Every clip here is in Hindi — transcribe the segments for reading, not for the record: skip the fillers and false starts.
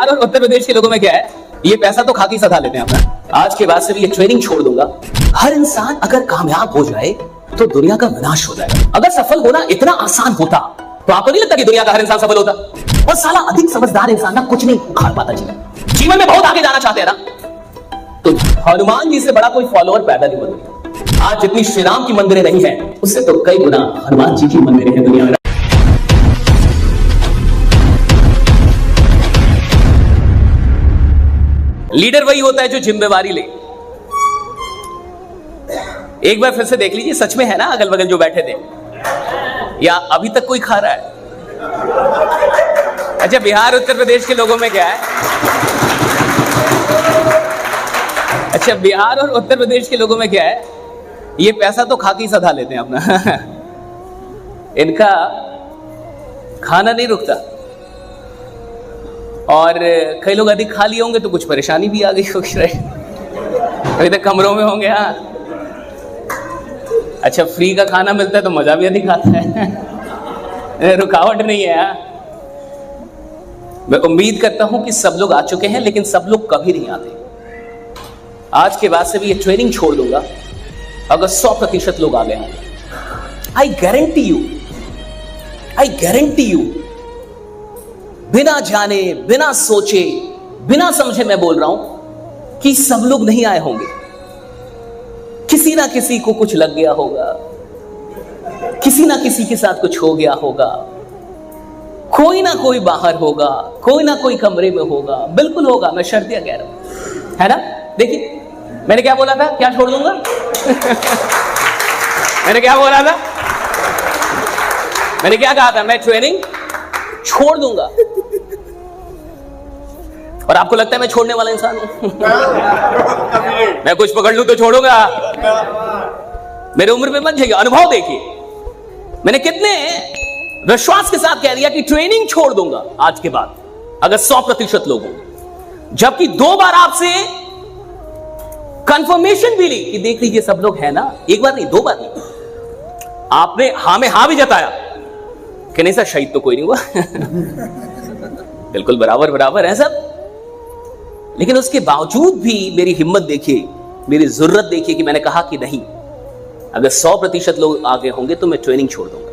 और उत्तर प्रदेश के लोगों में क्या है, ये पैसा तो खाकी सधा लेते हैं अपना। आज के बाद से भी ये ट्रेनिंग छोड़ दूंगा। हर इंसान अगर कामयाब हो जाए तो दुनिया का विनाश हो जाएगा। अगर सफल होना इतना आसान होता तो आपको नहीं लगता कि दुनिया का हर इंसान सफल होता? और साला अधिक समझदार इंसान ना कुछ नहीं उखाड़ पाता जीवन में बहुत आगे जाना चाहते हैं ना, तो हनुमान जी से बड़ा कोई फॉलोअर पैदा नहीं होता। आज जितनी श्री राम की मंदिरें नहीं है, उससे तो कई गुना हनुमान जी की मंदिरें हैं दुनिया में। लीडर वही होता है जो जिम्मेवारी ले। एक बार फिर से देख लीजिए, सच में है ना अगल बगल जो बैठे थे, या अभी तक कोई खा रहा है? अच्छा, बिहार उत्तर प्रदेश के लोगों में क्या है? अच्छा, बिहार और उत्तर प्रदेश के लोगों में क्या है, ये पैसा तो खाकी सधा लेते हैं अपना। इनका खाना नहीं रुकता, और कई लोग अधिक खा लिए होंगे तो कुछ परेशानी भी आ गई होगी, अभी तक कमरों में होंगे। हाँ, अच्छा, फ्री का खाना मिलता है तो मजा भी अधिक आता है, रुकावट नहीं है। हाँ, मैं उम्मीद करता हूं कि सब लोग आ चुके हैं, लेकिन सब लोग कभी नहीं आते। आज के बाद से भी ये ट्रेनिंग छोड़ दूंगा अगर 100% लोग आ गए हैं। आई गारंटी यू, बिना जाने, बिना सोचे, बिना समझे मैं बोल रहा हूं कि सब लोग नहीं आए होंगे। किसी ना किसी को कुछ लग गया होगा, किसी ना किसी के साथ कुछ हो गया होगा, कोई ना कोई बाहर होगा, कोई ना कोई कमरे में होगा, बिल्कुल होगा, मैं शर्तिया कह रहा हूं, है ना? देखिए, मैंने क्या बोला था, क्या छोड़ दूंगा? मैंने क्या बोला था? मैंने क्या कहा था? मैं ट्रेनिंग छोड़ दूंगा। और आपको लगता है मैं छोड़ने वाला इंसान हूं? मैं कुछ पकड़ लूं तो छोड़ूंगा? मेरे उम्र पे मत जाइए, अनुभव देखिए, मैंने कितने विश्वास के साथ कह दिया कि ट्रेनिंग छोड़ दूंगा आज के बाद अगर 100% लोग होंगे, जबकि 2 बार आपसे कंफर्मेशन भी ली कि देख लीजिए सब लोग है ना। एक बार नहीं, 2 बार नहीं, आपने हाँ में हाँ भी जताया कि नहीं सर, शहीद तो कोई नहीं हुआ। बिल्कुल बराबर बराबर है सब। लेकिन उसके बावजूद भी मेरी हिम्मत देखिए, मेरी जरूरत देखिए कि मैंने कहा कि नहीं, अगर 100% लोग आगे होंगे तो मैं ट्रेनिंग छोड़ दूंगा।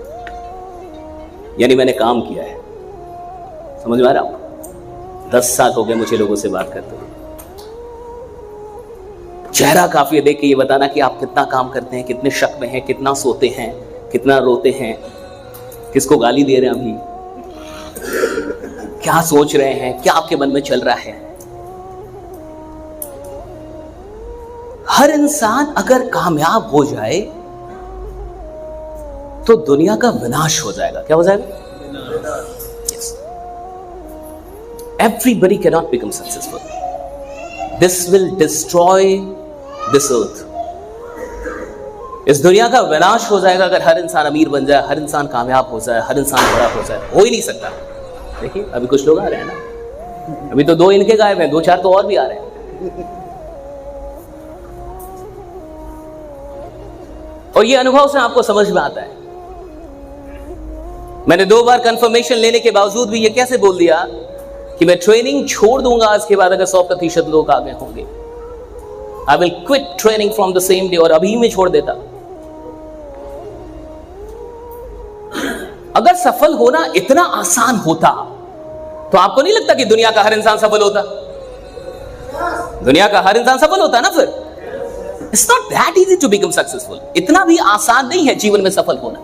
यानी मैंने काम किया है। समझ में आ रहा हूं? 10 साल हो गए मुझे लोगों से बात करते हुए। चेहरा काफी है देख के ये बताना कि आप कितना काम करते हैं, कितने शक में हैं, कितना सोते हैं, कितना रोते हैं, किसको गाली दे रहे हैं अभी, क्या सोच रहे हैं, क्या आपके मन में चल रहा है। हर इंसान अगर कामयाब हो जाए तो दुनिया का विनाश हो जाएगा। क्या हो जाएगा? Yes. Everybody cannot become successful. This will destroy this earth. इस दुनिया का विनाश हो जाएगा अगर हर इंसान अमीर बन जाए, हर इंसान कामयाब हो जाए, हर इंसान बड़ा हो जाए। हो ही नहीं सकता। देखिए, अभी कुछ लोग आ रहे हैं ना, अभी तो 2 इनके गायब हैं, 2-4 तो और भी आ रहे हैं। और ये अनुभव से आपको समझ में आता है। मैंने 2 बार कंफर्मेशन लेने के बावजूद भी ये कैसे बोल दिया कि मैं ट्रेनिंग छोड़ दूंगा आज के बाद अगर 100% लोग आगे होंगे। I will quit training from the same day, और अभी मैं छोड़ देता। अगर सफल होना इतना आसान होता तो आपको नहीं लगता कि दुनिया का हर इंसान सफल होता? दुनिया का हर इंसान सफल होता ना। फिर it's not that easy to become successful. इतना भी आसान नहीं है जीवन में सफल होना।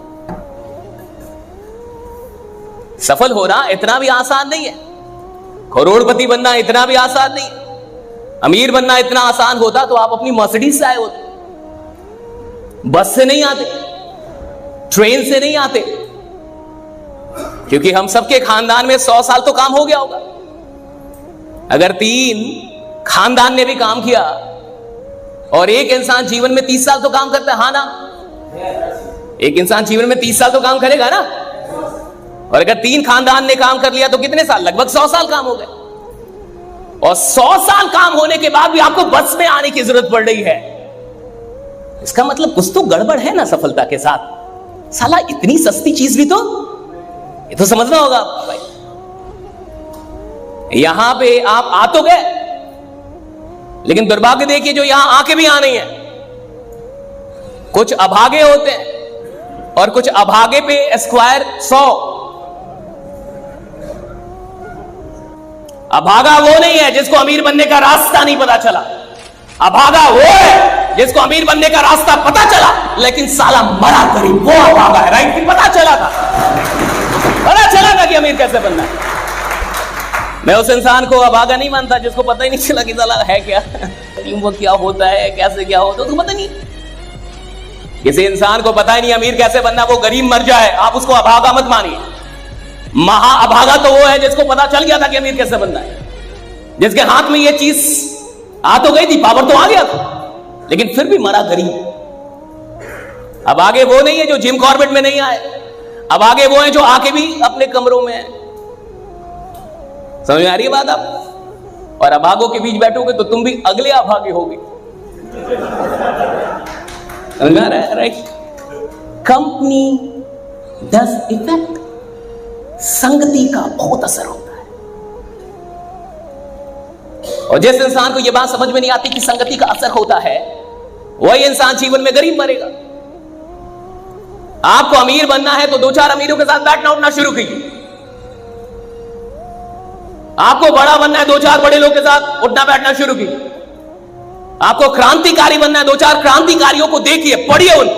सफल होना इतना भी आसान नहीं है। करोड़पति बनना इतना भी आसान नहीं है। अमीर बनना इतना आसान होता तो आप अपनी मर्सिडीज से आए होते, बस से नहीं आते, ट्रेन से नहीं आते, क्योंकि हम सबके खानदान में 100 साल तो काम हो गया होगा। अगर 3 खानदान ने भी काम किया और एक इंसान जीवन में 30 साल तो काम करता है, हाँ ना? एक इंसान जीवन में 30 साल तो काम करेगा ना। और अगर 3 खानदान ने काम कर लिया तो कितने साल? लगभग 100 साल काम हो गए। और 100 साल काम होने के बाद भी आपको बस में आने की जरूरत पड़ रही है। इसका मतलब कुछ तो गड़बड़ है ना सफलता के साथ। साला इतनी सस्ती चीज भी तो, ये तो समझना होगा भाई। यहां पे आप आ तो गए, लेकिन दुर्भाग्य देखिए जो यहां आके भी आ नहीं है। कुछ अभागे होते हैं और कुछ अभागे पे स्क्वायर 100। अभागा वो नहीं है जिसको अमीर बनने का रास्ता नहीं पता चला। अभागा वो है जिसको अमीर बनने का रास्ता पता चला लेकिन साला मरा गरीब, वो अभागा है। राइट, पता चला था कि अमीर कैसे बनना है। मैं उस इंसान को अभागा नहीं मानता जिसको पता ही नहीं चला कि साला है क्या, टीम वर्क क्या होता है, कैसे क्या होता है, उसको पता नहीं। किसी इंसान को पता ही नहीं अमीर कैसे बनना, वो गरीब मर जाए, आप उसको अभागा मत मानिए। महा अभागा तो वो है जिसको पता चल गया था कि अमीर कैसे बनना है, जिसके हाथ में ये चीज आ तो गई थी, पावर तो आ गया था, लेकिन फिर भी मरा गरीब। अब आगे वो नहीं है जो जिम कॉर्बेट में नहीं आए, अब आगे वो है जो आके भी अपने कमरों में है। समझ में आ रही है बात आप? और अभागों के बीच बैठोगे तो तुम भी अगले अभागे होगे। समझ में आ रहा है? राइट। कंपनी डज इफेक्ट, संगति का बहुत असर होता है। और जिस इंसान को यह बात समझ में नहीं आती कि संगति का असर होता है, वही इंसान जीवन में गरीब मरेगा। आपको अमीर बनना है तो 2-4 अमीरों के साथ बैठना उठना शुरू कीजिए। आपको बड़ा बनना है, 2-4 बड़े लोग के साथ उठना बैठना शुरू कीजिए। आपको क्रांतिकारी बनना है, 2-4 क्रांतिकारियों को देखिए, पढ़िए उन।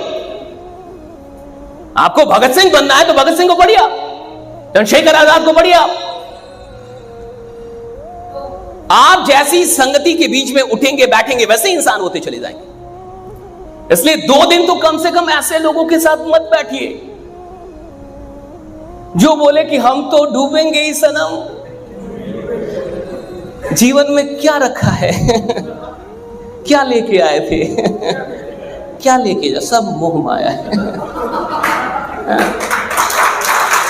आपको भगत सिंह बनना है तो भगत सिंह को पढ़िए, चंद्रशेखर आजाद को पढ़िए। आप जैसी संगति के बीच में उठेंगे बैठेंगे वैसे इंसान होते चले जाएंगे। इसलिए 2 दिन तो कम से कम ऐसे लोगों के साथ मत बैठिए जो बोले कि हम तो डूबेंगे ही सनम। जीवन में क्या रखा है? क्या लेके आए थे? क्या लेके जा? सब मोह माया है।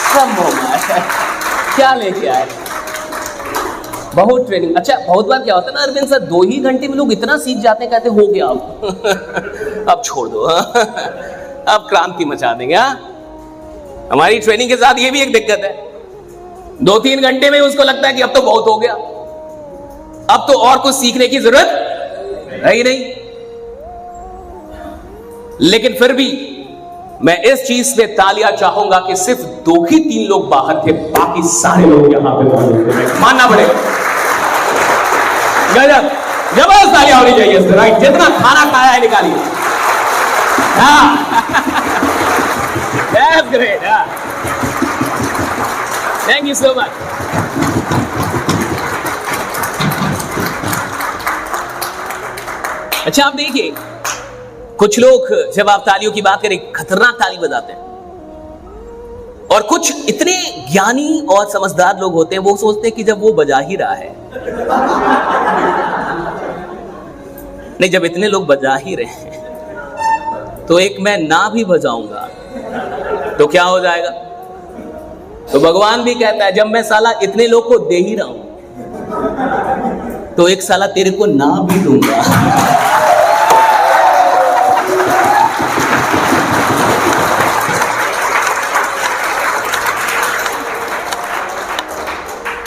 सब मोह माया है। क्या लेके आए? बहुत ट्रेनिंग। अच्छा, बहुत बार क्या होता है ना अरविंद सर, 2 ही घंटे में लोग इतना सीख जाते हैं, कहते हो गया अब छोड़ दो, अब क्रांति मचा देंगे। हमारी ट्रेनिंग के साथ ये भी एक दिक्कत है, 2-3 घंटे में उसको लगता है कि अब तो बहुत हो गया, अब तो और कुछ सीखने की जरूरत है ही नहीं। लेकिन फिर भी मैं इस चीज पे तालियां चाहूंगा कि सिर्फ 2 ही 3 लोग बाहर थे, बाकी सारे लोग यहां पे मौजूद थे। मानना पड़ेगा। गजब, जबरदस्त तालियां होनी चाहिए इससे। राइट, जितना खाना खाया है निकालिए। That's great. Thank you so much. अच्छा, आप देखिए, कुछ लोग जब आप तालियों की बात करें खतरनाक ताली बजाते हैं, और कुछ इतने ज्ञानी और समझदार लोग होते हैं वो सोचते हैं कि जब वो बजा ही रहा है, नहीं, जब इतने लोग बजा ही रहे हैं तो एक मैं ना भी बजाऊंगा तो क्या हो जाएगा? तो भगवान भी कहता है जब मैं साला इतने लोग को दे ही रहा हूं तो एक साला तेरे को ना भी दूंगा।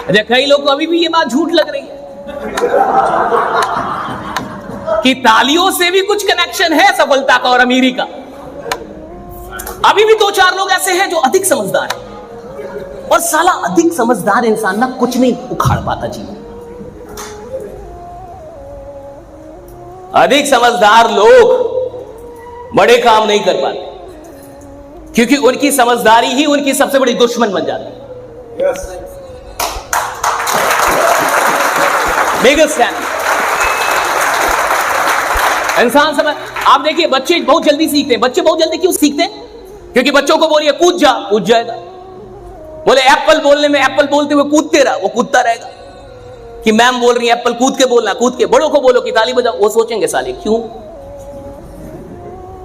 अच्छा, कई लोग को अभी भी ये बात झूठ लग रही है कि तालियों से भी कुछ कनेक्शन है सफलता का और अमीरी का। अभी भी 2-4 लोग ऐसे हैं जो अधिक समझदार हैं, और साला अधिक समझदार इंसान ना कुछ नहीं उखाड़ पाता जीवन। अधिक समझदार लोग बड़े काम नहीं कर पाते क्योंकि उनकी समझदारी ही उनकी सबसे बड़ी दुश्मन बन जाती है। बिगेस्ट एनिमी इंसान समझ। आप देखिए, बच्चे बहुत जल्दी सीखते हैं। बच्चे बहुत जल्दी क्यों सीखते हैं? क्योंकि बच्चों को बोलिए कूद जा, कूद जाएगा। बोले एप्पल बोलने में, एप्पल बोलते हुए कूदते रहा, वो कूदता रहेगा। कि मैम बोल रही है एप्पल कूद के बोलना, कूद के। बड़ों को बोलो कि ताली बजाओ, वो सोचेंगे साले क्यों,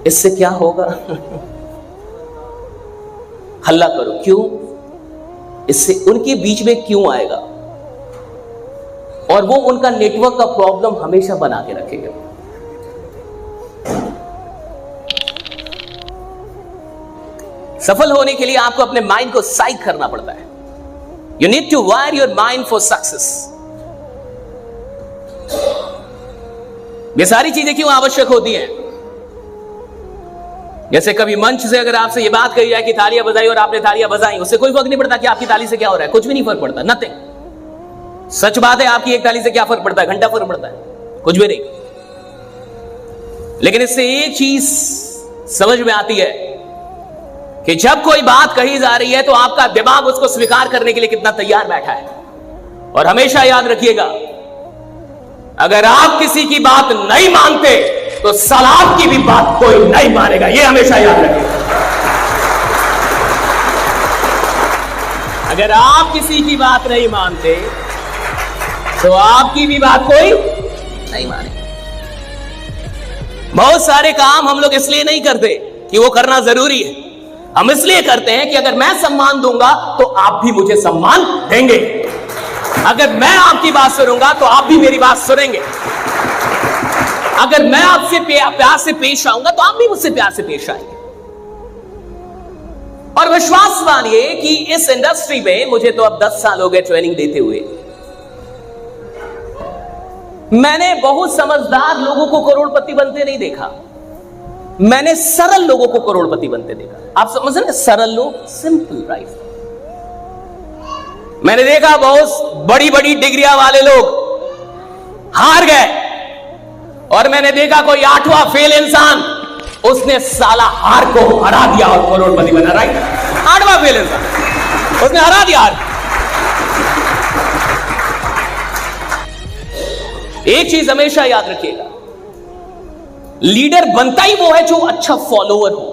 इससे क्या होगा, हल्ला करो क्यों, इससे उनके बीच में क्यों आएगा, और वो उनका नेटवर्क का प्रॉब्लम हमेशा बना के रखेगा। सफल होने के लिए आपको अपने माइंड को साइक करना पड़ता है। You need to wire your mind for success. ये सारी चीजें क्यों आवश्यक होती हैं? जैसे कभी मंच से अगर आपसे ये बात कही जाए कि तालियां बजाई और आपने तालियां बजाई, उससे कोई फर्क नहीं पड़ता कि आपकी ताली से क्या हो रहा है, कुछ भी नहीं फर्क पड़ता, नथिंग। सच बात है, आपकी एक ताली से क्या फर्क पड़ता है? घंटा फर्क पड़ता है, कुछ भी नहीं। लेकिन इससे एक चीज समझ में आती है कि जब कोई बात कही जा रही है तो आपका दिमाग उसको स्वीकार करने के लिए कितना तैयार बैठा है। और हमेशा याद रखिएगा, अगर आप किसी की बात नहीं मानते तो सलाब की भी बात कोई नहीं मानेगा, यह हमेशा याद रखिएगा। अगर आप किसी की बात नहीं मानते तो आपकी भी बात कोई नहीं मानेगा। बहुत सारे काम हम लोग इसलिए नहीं करते कि वो करना जरूरी है, हम इसलिए करते हैं कि अगर मैं सम्मान दूंगा तो आप भी मुझे सम्मान देंगे, अगर मैं आपकी बात सुनूंगा तो आप भी मेरी बात सुनेंगे, अगर मैं आपसे प्यार से पेश आऊंगा तो आप भी मुझसे प्यार से पेश आएंगे। और विश्वास मानिए कि इस इंडस्ट्री में मुझे तो अब 10 साल हो गए ट्रेनिंग देते हुए, मैंने बहुत समझदार लोगों को करोड़पति बनते नहीं देखा, मैंने सरल लोगों को करोड़पति बनते देखा। आप समझ रहे हैं? सरल लोग, सिंपल, राइट। मैंने देखा बहुत बड़ी बड़ी डिग्रियां वाले लोग हार गए, और मैंने देखा कोई 8वां फेल इंसान, उसने साला हार को हरा दिया और करोड़पति बना, राइट। 8वां फेल इंसान, उसने हरा दिया हार। एक चीज हमेशा याद रखिएगा, लीडर बनता ही वो है जो अच्छा फॉलोअर हो,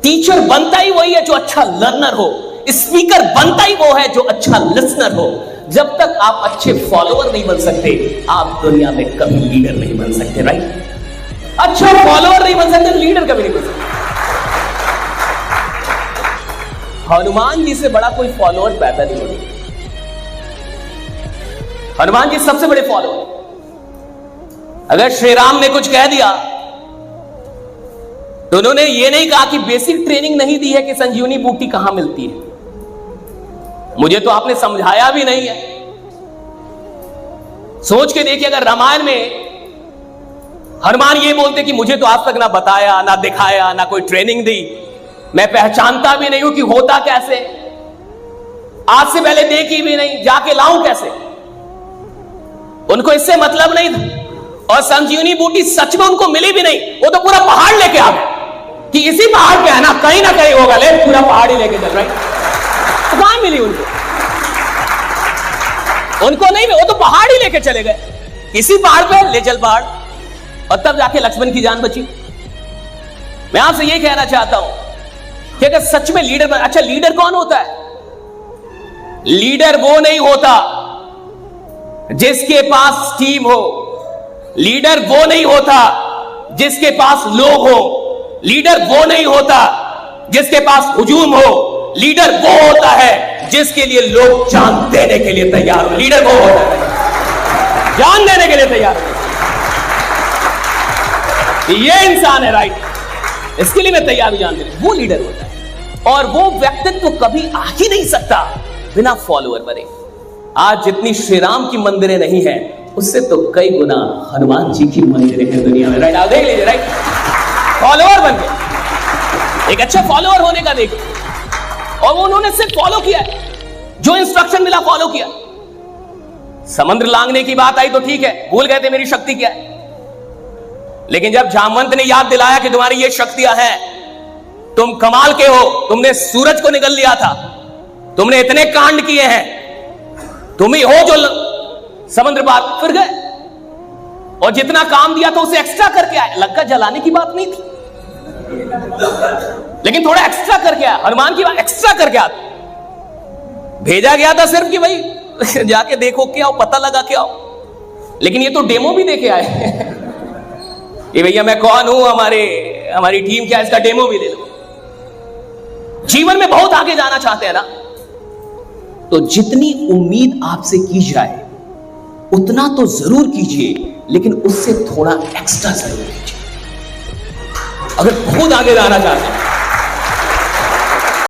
टीचर बनता ही वही है जो अच्छा लर्नर हो, स्पीकर बनता ही वो है जो अच्छा लिसनर हो। जब तक आप अच्छे फॉलोअर नहीं बन सकते, आप दुनिया में कभी लीडर नहीं बन सकते, राइट। अच्छा फॉलोअर नहीं बन सकते, लीडर कभी नहीं बन सकते। हनुमान जी से बड़ा कोई फॉलोअर पैदा नहीं होगा। हनुमान जी सबसे बड़े फॉलोअर। अगर श्री राम ने कुछ कह दिया तो उन्होंने ये नहीं कहा कि बेसिक ट्रेनिंग नहीं दी है कि संजीवनी बूटी कहां मिलती है, मुझे तो आपने समझाया भी नहीं है। सोच के देखिए, अगर रामायण में हनुमान ये बोलते कि मुझे तो आज तक ना बताया, ना दिखाया, ना कोई ट्रेनिंग दी, मैं पहचानता भी नहीं हूं कि होता कैसे, आज से पहले देखी भी नहीं, जाके लाऊं कैसे, उनको इससे मतलब नहीं था। और संजीवनी बूटी सच में उनको मिली भी नहीं, वो तो पूरा पहाड़ लेके आ गए कि इसी पहाड़ पे है ना कहीं होगा, ले पूरा पहाड़ ही लेके चल रहा है। तो कहां मिली उनको? उनको नहीं, वो तो पहाड़ ही लेके चले गए, इसी पहाड़ पे ले चल पहाड़, और तब जाके लक्ष्मण की जान बची। मैं आपसे ये कहना चाहता हूं कि अगर सच में लीडर अच्छा, लीडर कौन होता है? लीडर वो नहीं होता जिसके पास टीम हो, लीडर वो नहीं होता जिसके पास लोग हो, लीडर वो नहीं होता जिसके पास हुजूम हो, लीडर वो होता है जिसके लिए लोग जान देने के लिए तैयार हो। लीडर वो होता है जान देने के लिए तैयार हो, ये इंसान है, राइट, इसके लिए मैं तैयार हूं जान देने, वो लीडर होता है। और वो व्यक्तित्व कभी आ ही नहीं सकता बिना फॉलोअर बने। आज जितनी श्री राम की मंदिरें नहीं है, उससे तो कई गुना हनुमान जी की मंदिरें हैं दुनिया में, राइट। आप देख लीजिए, राइट, फॉलोअर बन गए, एक अच्छा फॉलोअर होने का देखिए। और उन्होंने सिर्फ फॉलो किया, जो इंस्ट्रक्शन मिला फॉलो किया। समुद्र लांघने की बात आई तो ठीक है, भूल गए थे मेरी शक्ति क्या है, लेकिन जब जामवंत ने याद दिलाया कि तुम्हारी ये शक्तियां हैं, तुम कमाल के हो, तुमने सूरज को निगल लिया था, तुमने इतने कांड किए हैं, तुम ही हो जो समुद्र पार, फिर गए और जितना काम दिया था उसे एक्स्ट्रा करके आए। लंका जलाने की बात नहीं थी, लेकिन थोड़ा एक्स्ट्रा करके आया। हनुमान की बात एक्स्ट्रा करके आते, भेजा गया था सिर्फ कि भाई जाके देखो क्या हो, पता लगा क्या हो, लेकिन ये तो डेमो भी देके आए कि भैया मैं कौन हूं, हमारी टीम क्या है, इसका डेमो भी दे दो। जीवन में बहुत आगे जाना चाहते हैं ना, तो जितनी उम्मीद आपसे की जाए उतना तो जरूर कीजिए, लेकिन उससे थोड़ा एक्स्ट्रा जरूर कीजिए। अगर बहुत आगे जाना चाहते हैं